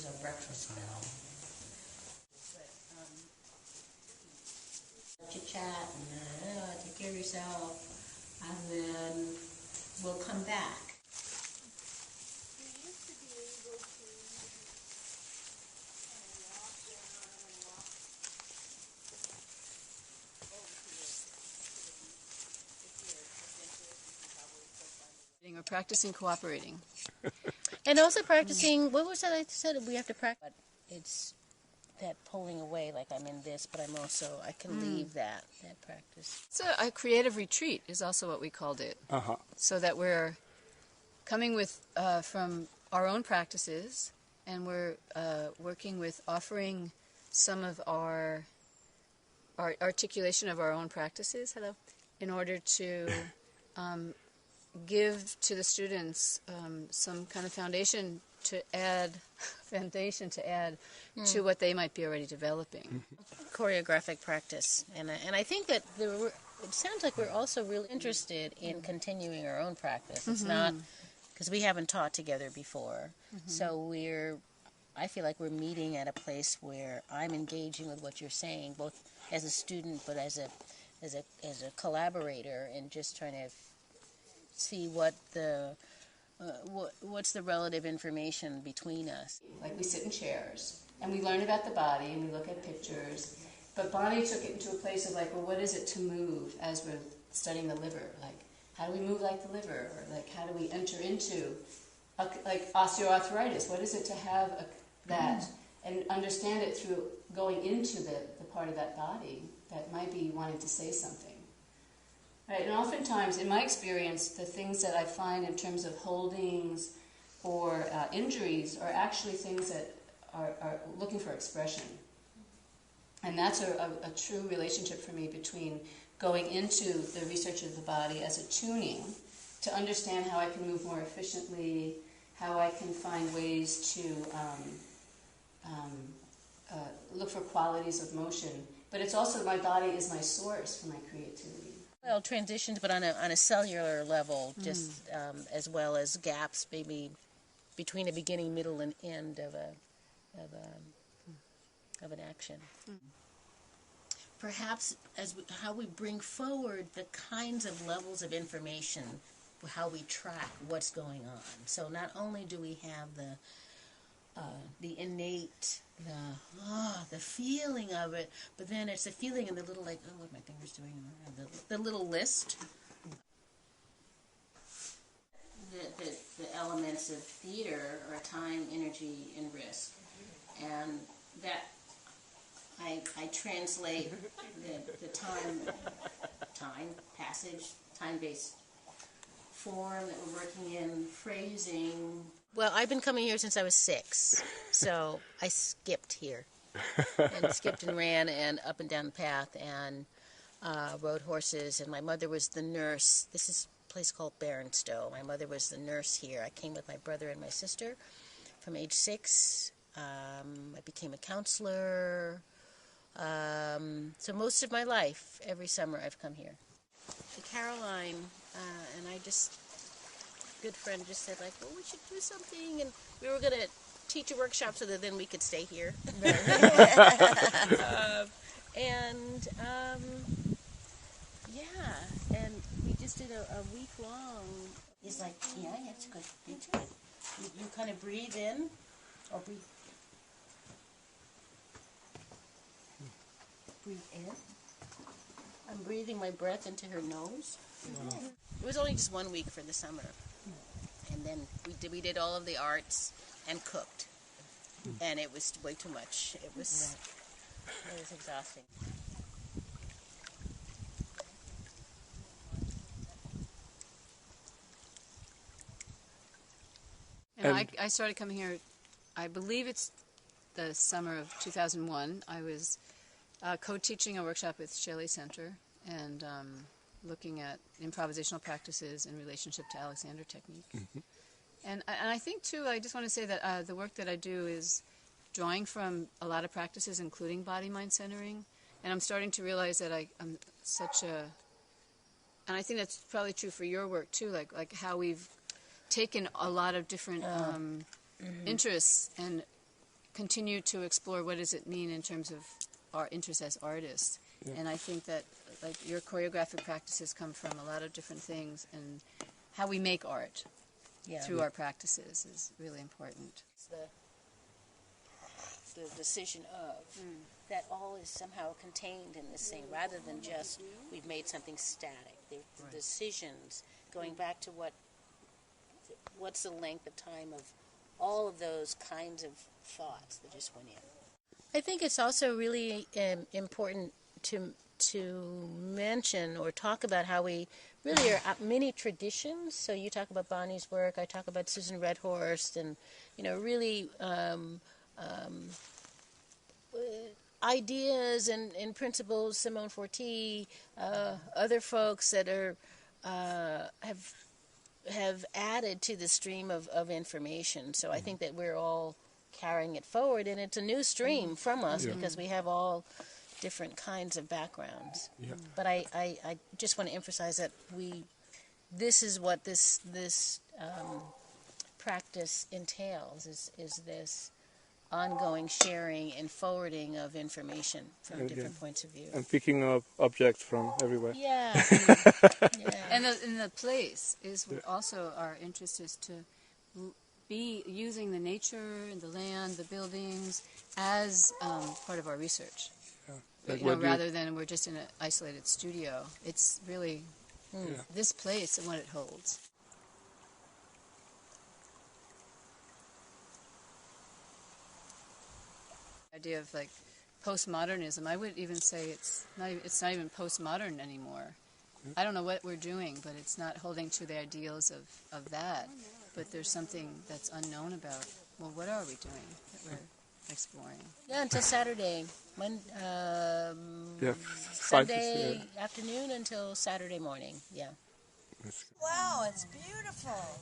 a breakfast bell. Chit-chat and take care of yourself, and then we'll come back. Or practicing cooperating. And also practicing, what was that I said? We have to practice. It's that pulling away, like I'm in this, but I'm also, I can leave that practice. So a creative retreat is also what we called it. So that we're coming with, from our own practices, and we're working with offering some of our articulation of our own practices, in order to give to the students some kind of foundation to add to what they might be already developing. Choreographic practice, and I think that it sounds like we're also really interested in continuing our own practice. It's not because we haven't taught together before, so I feel like we're meeting at a place where I'm engaging with what you're saying, both as a student but as a collaborator, and just trying to see what's the relative information between us. Like we sit in chairs and we learn about the body and we look at pictures, but Bonnie took it into a place of like, well, what is it to move as we're studying the liver? Like, how do we move like the liver? Or like, how do we enter into like osteoarthritis? What is it to have that and understand it through going into the part of that body that might be wanting to say something? Right, and oftentimes, in my experience, the things that I find in terms of holdings or injuries are actually things that are looking for expression. And that's a true relationship for me between going into the research of the body as a tuning to understand how I can move more efficiently, how I can find ways to look for qualities of motion. But it's also my body is my source for my creativity. Well, transitions, but on a cellular level, just as well as gaps, maybe between a beginning, middle, and end of an action. Perhaps how we bring forward the kinds of levels of information, how we track what's going on. So not only do we have the innate, the feeling of it, but then it's the feeling and the little, like, oh, what are my fingers doing? The little list. The elements of theater are time, energy, and risk. And that, I translate the time, passage, time-based form that we're working in, phrasing. Well, I've been coming here since I was 6, so I skipped here, and skipped and ran and up and down the path, and rode horses, and my mother was the nurse. This is a place called Bearnstow. My mother was the nurse here. I came with my brother and my sister from age 6. I became a counselor. So most of my life, every summer, I've come here. Caroline and I good friend just said, like, well, we should do something, and we were going to teach a workshop so that then we could stay here. And we just did a week long. He's like, yeah, it's good. It's good. You kind of breathe in, or breathe in. I'm breathing my breath into her nose. It was only just 1 week for the summer. And then we did all of the arts and cooked. And it was way too much. It was exhausting. And I started coming here, I believe it's the summer of 2001. I was co-teaching a workshop with Shelley Center and looking at improvisational practices in relationship to Alexander technique. And I think, too, I just want to say that the work that I do is drawing from a lot of practices, including body-mind centering. And I'm starting to realize that I'm such a... And I think that's probably true for your work, too, like how we've taken a lot of different interests and continue to explore what does it mean in terms of our interest as artists. Yeah. And I think that like your choreographic practices come from a lot of different things, and how we make art through our practices is really important. The decision of that all is somehow contained in this thing, rather than just we've made something static. The decisions going back to what's the length of time of all of those kinds of thoughts that just went in. I think it's also really important to mention or talk about how we really are many traditions. So you talk about Bonnie's work, I talk about Susan Redhorst, and really ideas and principles. Simone Forti, other folks that are have added to the stream of information. So I think that we're all carrying it forward, and it's a new stream from us because we have all different kinds of backgrounds. Yeah. But I just want to emphasize that this is what this practice entails, is this ongoing sharing and forwarding of information from different points of view. And picking up objects from everywhere. Yeah. And the place is also our interest is to be using the nature and the land, the buildings, as part of our research. Yeah. Like rather than we're just in an isolated studio. It's really this place and what it holds. Idea of like postmodernism. I would even say it's not even postmodern anymore. I don't know what we're doing, but it's not holding to the ideals of that. But there's something that's unknown about, well, what are we doing that we're exploring? Yeah, until Saturday. Sunday afternoon until Saturday morning. Yeah. Wow, it's beautiful.